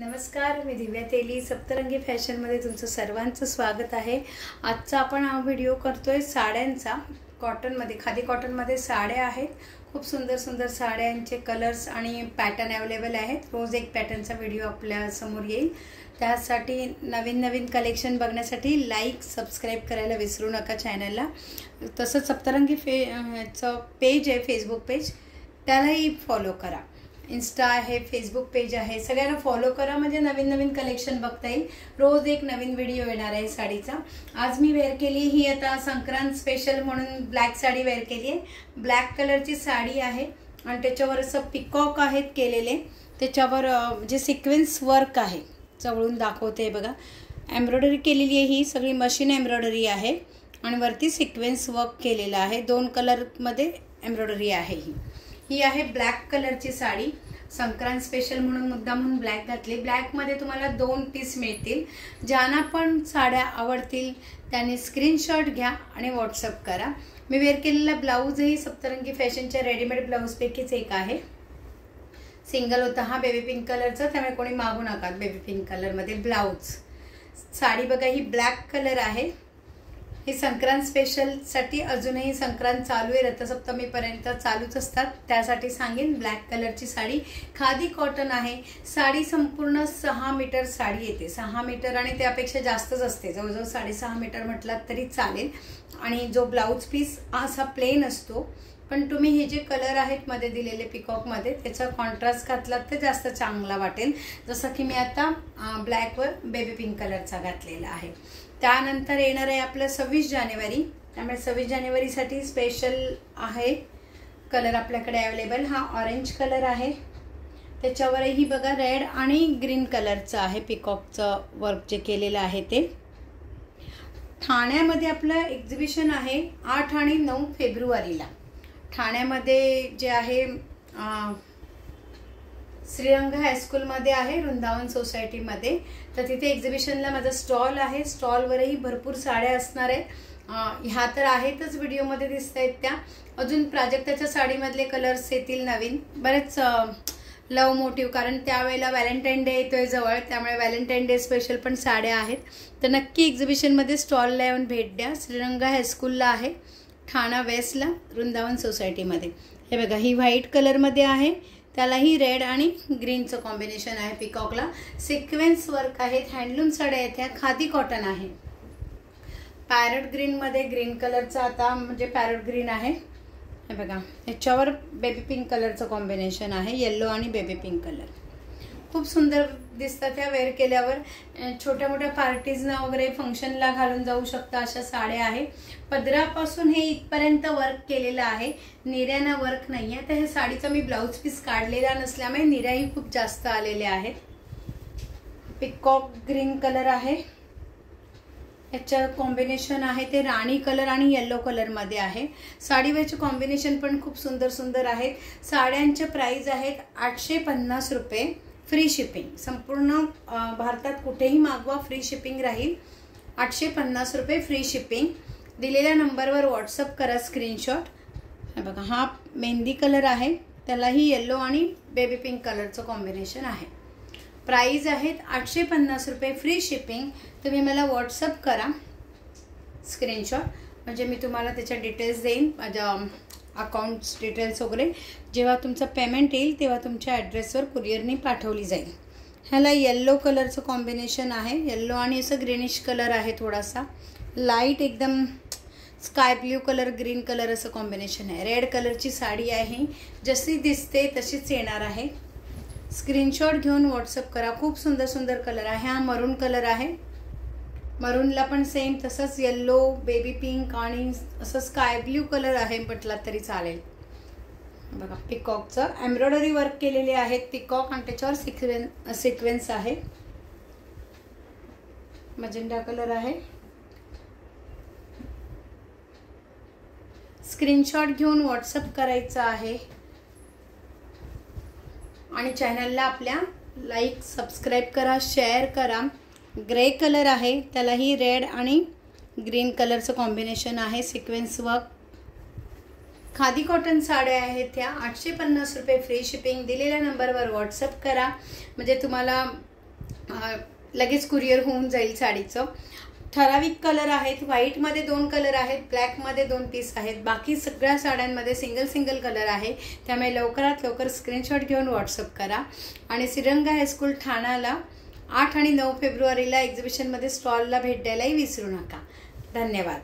नमस्कार, मी दिव्या तेली सप्तरंगी फॅशनमध्ये तुमचं सर्वांचं स्वागत आहे। आजचा आपण हा व्हिडिओ करतोय साड्यांचा। कॉटनमध्ये, खादी कॉटनमध्ये साड्या आहेत। खूप सुंदर सुंदर साड्यांचे कलर्स आणि पॅटर्न अवेलेबल आहेत। रोज एक पॅटर्नचा व्हिडिओ आपल्या समोर येईल। त्यासाठी नवीन नवीन कलेक्शन बघण्यासाठी लाईक सबस्क्राइब करायला विसरू नका चॅनलला। तसंच सप्तरंगी पेज आहे, फेसबुक पेज, त्यालाही फॉलो करा। इंस्टा आहे, फेसबुक पेज आहे, सगळ्यांना फॉलो करा म्हणजे नवीन नवीन कलेक्शन बघता येईल। रोज एक नवीन व्हिडिओ येणार आहे साडीचा। आज मी वेअर केली ही आता संक्रांत स्पेशल म्हणून ब्लॅक साडी वेअर केली आहे। ब्लॅक कलरची साडी आहे आणि त्याच्यावर असं पिकॉक आहेत केलेले, त्याच्यावर जे सिक्वेन्स वर्क आहे, जवळून दाखवते बघा। एम्ब्रॉयडरी केलेली आहे, ही सगळी मशीन एम्ब्रॉयडरी आहे आणि वरती सिक्वेन्स वर्क केलेला आहे। दोन कलरमध्ये एम्ब्रॉयडरी आहे। ही आहे ब्लॅक कलरची साडी, संक्रांत स्पेशल म्हणून मुद्दामून ब्लॅक घातली। ब्लॅकमध्ये तुम्हाला 2 पीस मिळतील। ज्यांना पण साड्या आवडतील त्यांनी स्क्रीनशॉट घ्या आणि व्हॉट्सअप करा। मी वेअर केलेला ब्लाऊजही सप्तरंगी फॅशनच्या रेडीमेड ब्लाऊजपैकीच एक आहे। सिंगल होता हा बेबी पिंक कलरचा, त्यामुळे कोणी मागू नका। बेबी पिंक कलरमध्ये ब्लाऊज। साडी बघा, ही ब्लॅक कलर आहे। ही संक्रांत स्पेशलसाठी अजूनही संक्रांत चालू आहे, रथसप्तमीपर्यंत चालूच असतात, त्यासाठी सांगेन। ब्लॅक कलरची साडी खादी कॉटन आहे। साडी संपूर्ण 6 मीटर साडी येते, 6 मीटर आणि त्यापेक्षा जास्तच असते, जवळजवळ 6.5 मीटर म्हटलात तरी चालेल। आणि जो ब्लाऊज पीस असा प्लेन असतो, पण तुम्ही हे जे कलर आहेत मध्ये दिलेले पिकॉकमध्ये, त्याचा कॉन्ट्रास्ट घातलात तर जास्त चांगला वाटेल। जसं की मी आता ब्लॅकवर बेबी पिंक कलरचा घातलेला आहे। त्यानंतर येणार आहे आपलं 26 जानेवारी, त्यामुळे 26 जानेवारीसाठी स्पेशल आहे कलर आपल्याकडे अवेलेबल। हा ऑरेंज कलर आहे, त्याच्यावरही बघा रेड आणि ग्रीन कलरचं आहे, पिकॉकचं वर्क जे केलेलं आहे ते। ठाण्यामध्ये आपलं एक्झिबिशन आहे 8 आणि 9 फेब्रुवारीला। ठाण्यामध्ये जे आहे श्रीरंग हायस्कूलमध्ये आहे, वृंदावन सोसायटीमध्ये। तर तिथे एक्झिबिशनला माझा स्टॉल आहे। स्टॉलवरही भरपूर साड्या असणार आहेत। ह्या तर आहेतच, व्हिडिओमध्ये दिसत आहेत त्या। अजून प्राजक्ताच्या साडीमधले कलर्स येतील नवीन, बरेच लव मोटिव्ह, कारण त्यावेळेला व्हॅलेंटाईन डे येतोय जवळ, त्यामुळे व्हॅलेंटाईन डे स्पेशल पण साड्या आहेत। तर नक्की एक्झिबिशनमध्ये स्टॉलला येऊन भेट द्या। श्रीरंग हायस्कूलला आहे, ठाणा वेस्टला, वृंदावन सोसायटीमध्ये। हे बघा, ही व्हाईट कलरमध्ये आहे, त्यालाही रेड आणि ग्रीनचं कॉम्बिनेशन आहे। पिकॉकला सिक्वेन्स वर्क आहेत, हँडलूम साड्या आहेत, ह्या खादी कॉटन आहे। पॅरट ग्रीनमध्ये ग्रीन कलरचा आता म्हणजे पॅरट ग्रीन आहे। हे बघा, ह्याच्यावर बेबी पिंक कलरचं कॉम्बिनेशन आहे, येल्लो आणि बेबी पिंक कलर। खूप सुंदर दिसतात ह्या वेअर केल्यावर। छोट्या मोठ्या पार्टीजना वगैरे फंक्शनला घालून जाऊ शकता अशा साड्या आहे। पदरापासून हे इथपर्यंत वर्क केलेलं आहे, निऱ्यानं वर्क नाही आहे। तर हे साडीचा मी ब्लाऊज पीस काढलेला नसल्यामुळे निऱ्याही खूप जास्त आलेल्या आहेत। पिकॉक ग्रीन कलर आहे, याच्या कॉम्बिनेशन आहे ते राणी कलर आणि येलो कलरमध्ये आहे। साडीवरचे कॉम्बिनेशन पण खूप सुंदर सुंदर आहेत। साड्यांचे प्राइस आहेत 850 रुपये, फ्री शिपिंग। संपूर्ण भारतात कुठेही मागवा, फ्री शिपिंग राहील। 850 रुपये फ्री शिपिंग। दिलेल्या नंबरवर व्हॉट्सअप करा स्क्रीनशॉट। हे बघा, हा मेहंदी कलर आहे, त्यालाही येलो आणि बेबी पिंक कलरचं कॉम्बिनेशन आहे। प्राइस आहेत 850 रुपये, फ्री शिपिंग। तुम्ही मला व्हॉट्सअप करा स्क्रीनशॉट, म्हणजे मी तुम्हाला त्याच्या डिटेल्स देईन, माझ्या अकाउंट्स डिटेल्स वगैरे। जेव्हा तुमचं पेमेंट येईल तेव्हा तुमच्या ॲड्रेसवर कुरिअरनी पाठवली जाईल। ह्याला येल्लो कलरचं कॉम्बिनेशन आहे, येल्लो आणि असं ग्रीनिश कलर आहे, थोडासा लाईट एकदम sky blue colour, green colour असं कॉम्बिनेशन आहे। रेड कलरची साडी आहे, जशी दिसते तशीच येणार आहे। स्क्रीनशॉट घेऊन व्हॉट्सअप करा। खूप सुंदर सुंदर कलर आहे। हा मरून कलर आहे, मरूनला पण सेम तसंच येल्लो, बेबी पिंक आणि असं स्काय ब्ल्यू कलर आहे म्हटला तरी चालेल। बघा, पिकॉकचं एम्ब्रॉयडरी वर्क केलेले आहेत पिकॉक, आणि त्याच्यावर सिक्वेन्स आहे। मजेंडा कलर आहे। स्क्रीनशॉट घेऊन व्हॉट्सअप करायचं आहे आणि चॅनलला आपल्या लाईक सबस्क्राइब करा, शेअर करा। ग्रे कलर आहे, त्यालाही रेड आणि ग्रीन कलरचं कॉम्बिनेशन आहे, सिक्वेन्स वर्क। खादी कॉटन साड्या आहेत त्या 850 रुपये, फ्री शिपिंग। दिलेल्या नंबरवर व्हॉट्सअप करा, म्हणजे तुम्हाला लगेच कुरिअर होऊन जाईल साडीचं. ठराविक कलर आहेत, व्हाईटमध्ये 2 कलर आहेत, ब्लॅकमध्ये 2 पीस आहेत, बाकी सगळ्या साड्यांमध्ये सिंगल कलर आहे. त्यामुळे लवकरात लवकर स्क्रीनशॉट घेऊन व्हॉट्सअप करा. आणि श्रीरंगा हायस्कूल ठाण्याला 8 आणि 9 फेब्रुवारीला एक्झिबिशनमध्ये स्टॉलला भेट द्यायलाही विसरू नका. धन्यवाद.